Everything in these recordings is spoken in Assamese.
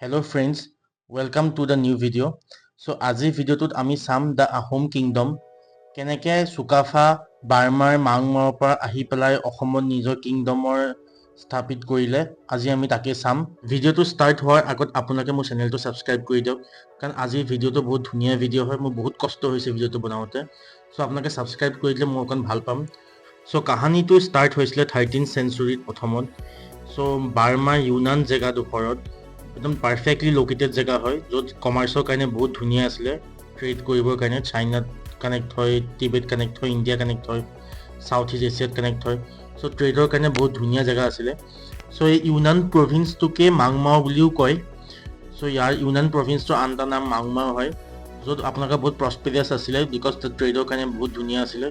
Hello friends, welcome to the new video. So আজি ভিডিওটোত আমি চাম the Ahom Kingdom কেনেকৈ চুকাফা বাৰ্মাৰ মাংমাৰৰ পৰা আহি পেলাই অসমত নিজৰ কিংডমৰ স্থাপিত কৰিলে আজি আমি তাকে চাম ভিডিওটো ষ্টাৰ্ট হোৱাৰ আগত আপোনালোকে মোৰ চেনেলটো সাবস্ক্ৰাইব কৰি দিয়ক কাৰণ আজি ভিডিওটো বহুত ধুনীয়া ভিডিও হয় মোৰ বহুত কষ্ট হৈছে ভিডিওটো বনাওঁতে সো আপোনালোকে সাবস্ক্ৰাইব কৰি দিলে মই অকন ভাল পাম সো কাহিনীটো ষ্টাৰ্ট হৈছিলে 13th centuryত প্ৰথমত সো বাৰ্মাৰ ইউনান জেগাডোখৰত একদম পাৰফেক্টলি লোকেটেড জেগা হয় য'ত কমাৰ্চৰ কাৰণে বহুত ধুনীয়া আছিলে ট্ৰেড কৰিবৰ কাৰণে চাইনাত কানেক্ট হয় টিবেট কানেক্ট হয় ইণ্ডিয়া কানেক্ট হয় সাউথ ইষ্ট এছিয়াত কানেক্ট হয় সো ট্ৰেডৰ কাৰণে বহুত ধুনীয়া জেগা আছিলে সো এই ইউনান প্ৰভিন্সটোকে মাংমাও বুলিও কয় সো ইয়াৰ ইউনান প্ৰভিন্সটোৰ আন এটা নাম মাংমাও হয় য'ত আপোনালোকে বহুত প্ৰস্পেৰিয়াছ আছিলে বিকজ ট্ৰেডৰ কাৰণে বহুত ধুনীয়া আছিলে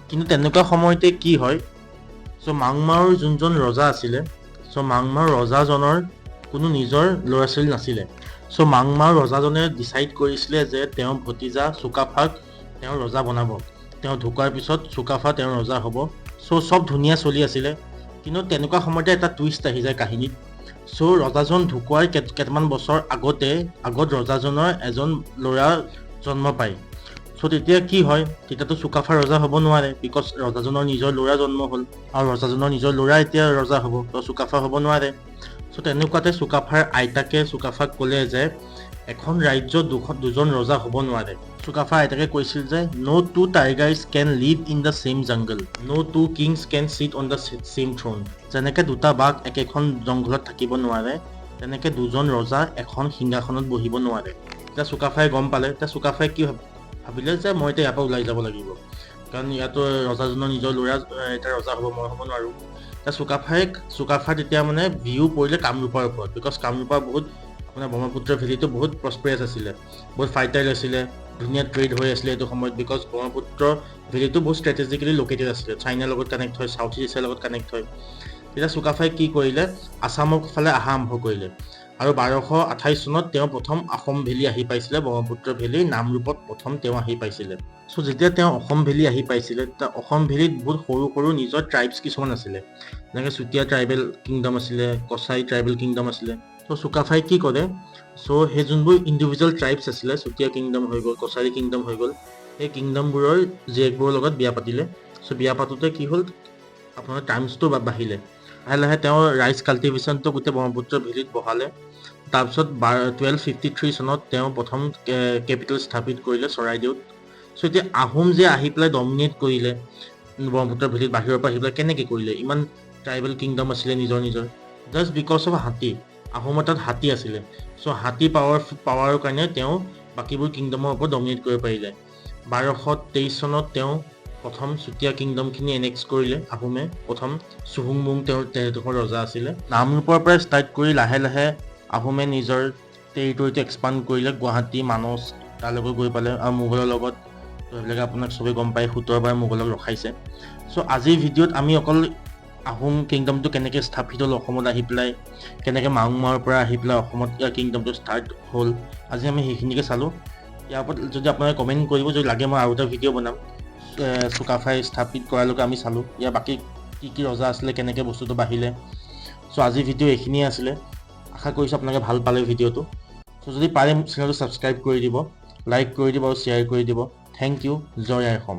কিন্তু তেনেকুৱা সময়তে কি হয় সো মাংমাওৰ যোনজন ৰজা আছিলে সো মাংমাওৰ ৰজাজনৰ কোনো নিজৰ ল'ৰা ছোৱালী নাছিলে সো মাংমাওৰ ৰজাজনে ডিসাইড কৰিছিলে যে তেওঁ ভতিজা চুকাফাক তেওঁ ৰজা বনাব তেওঁ ঢুকাৰ পিছত চুকাফা তেওঁ ৰজা হ'ব সো সব ধুনীয়া চলি আছিলে কিন্তু তেনেকুৱা সময়তে এটা টুইষ্ট আহি যায় কাহিনীত সো ৰজাজন ঢুকুৱাৰ কেইটামান বছৰ আগত ৰজাজনৰ এজন ল'ৰা জন্ম পায় সো তেতিয়া কি হয় তেতিয়াতো চুকাফা ৰজা হ'ব নোৱাৰে বিকজ ৰজাজনৰ নিজৰ ল'ৰা জন্ম হ'ল আৰু ৰজাজনৰ নিজৰ ল'ৰা এতিয়া ৰজা হ'ব তো চুকাফা হ'ব নোৱাৰে সো তেনেকুৱাতে চুকাফাৰ আইতাকে চুকাফাক ক'লে যে এখন ৰাজ্যত দুজন ৰজা হ'ব নোৱাৰে চুকাফাৰ আইতাকে কৈছিল যে no two tigers can live in the same jungle no two kings can sit on the same throne যেনেকৈ দুটা বাঘ একেখন জংঘলত থাকিব নোৱাৰে তেনেকৈ দুজন ৰজা এখন সিংহাসনত বহিব নোৱাৰে এতিয়া চুকাফাই গম পালে এতিয়া চুকাফাই কি ভাবিলে যে মই এতিয়া ইয়াৰ পৰা ওলাই যাব লাগিব কাৰণ ইয়াতো ৰজাজনৰ নিজৰ ল'ৰা এতিয়া ৰজা হ'ব মই হ'ব নোৱাৰোঁ এতিয়া চুকাফাৰ তেতিয়া মানে ভিউ পৰিলে কামৰূপৰ ওপৰত বিকজ কামৰূপৰ বহুত আপোনাৰ ব্ৰহ্মপুত্ৰ ভেলীটো বহুত প্ৰস্পেৰিয়াছ আছিলে বহুত ফাইটাৰ আছিলে ধুনীয়া ট্ৰেড হৈ আছিলে এইটো সময়ত বিকজ ব্ৰহ্মপুত্ৰ ভেলীটো বহুত ষ্ট্ৰেটেজিকেলি লোকেটেড আছিলে চাইনাৰ লগত কানেক্ট হয় সাউথ ইষ্ট এছিয়াৰ লগত কানেক্ট হয় তেতিয়া চুকাফাই কি কৰিলে আছামৰ ফালে অহা আৰম্ভ কৰিলে আৰু 1228 চনত তেওঁ প্ৰথম অসম ভেলী আহি পাইছিলে ব্ৰহ্মপুত্ৰ ভেলী নামৰূপত প্ৰথম তেওঁ আহি পাইছিলে সো যেতিয়া তেওঁ অসম ভেলী আহি পাইছিলে তেতিয়া অসম ভেলীত বহুত সৰু সৰু নিজৰ ট্ৰাইবছ কিছুমান আছিলে যেনেকৈ চুতীয়া ট্ৰাইবেল কিংডম আছিলে কছাৰী ট্ৰাইবেল কিংডম আছিলে তো চুকাফাই কি কৰে সো সেই যোনবোৰ ইণ্ডিভিজুৱেল ট্ৰাইবছ আছিলে চুতীয়া কিংডম হৈ গ'ল কছাৰী কিংডম হৈ গ'ল সেই কিংডমবোৰৰ জীয়েকবোৰৰ লগত বিয়া পাতিলে সো বিয়া পাতোতে কি হ'ল আপোনাৰ টাইমছটো বাঢ়িলে লাহে লাহে তেওঁ ৰাইচ কাল্টিভেশ্যনটো গোটেই ব্ৰহ্মপুত্ৰ ভেলীত বহালে তাৰপিছত 1253 চনত তেওঁ প্ৰথম কেপিটেল স্থাপিত কৰিলে চৰাইদেউত সো এতিয়া আহোম যে আহি পেলাই ডমিনেট কৰিলে ব্ৰহ্মপুত্ৰ ভেলীত বাহিৰৰ পৰা আহি পেলাই কেনেকৈ কৰিলে ইমান ট্ৰাইবেল কিংডম আছিলে নিজৰ জাষ্ট বিকজ অফ হাতী আহোমৰ তাত হাতী আছিলে সো হাতী পাৱাৰৰ কাৰণে তেওঁ বাকীবোৰ কিংডমৰ ওপৰত ডমিনেট কৰিব পাৰিলে 1223 চনত তেওঁ প্ৰথম চুতীয়া কিংডমখিনি এনেক্স কৰিলে আহোমে প্ৰথম চুহুংমুং তেওঁৰ তেহেঁতৰ ৰজা আছিলে নামৰূপৰ পৰা ষ্টাৰ্ট কৰি লাহে লাহে আহোমে নিজৰ টেৰিটৰিটো এক্সপাণ্ড কৰিলে গুৱাহাটী মানস তালৈকে গৈ পালে আৰু মোগলৰ লগত এইবিলাকে আপোনাক চবেই গম পায় 17 বাৰ মোগলক ৰখাইছে সো আজিৰ ভিডিঅ'ত আমি অকল আহোম কিংডমটো কেনেকৈ স্থাপিত হ'ল অসমত আহি পেলাই কেনেকৈ মাংমাওৰ পৰা আহি পেলাই অসমত ইয়াৰ কিংডমটো ষ্টাৰ্ট হ'ল আজি আমি সেইখিনিকে চালোঁ ইয়াৰ ওপৰত যদি আপোনালোকে কমেণ্ট কৰিব যদি লাগে মই আৰু এটা ভিডিঅ' বনাম চুকাফাই স্থাপিত কৰালৈকে আমি চালোঁ ইয়াৰ বাকী কি ৰজা আছিলে কেনেকৈ বস্তুটো বাঢ়িলে সো আজিৰ ভিডিঅ' এইখিনিয়ে আছিলে আশা কৰিছোঁ আপোনালোকে ভাল পালে ভিডিঅ'টো সো যদি পাৰে চেনেলটো ছাবস্ক্ৰাইব কৰি দিব লাইক কৰি দিব আৰু শ্বেয়াৰ কৰি দিব থেংক ইউ জয় অসম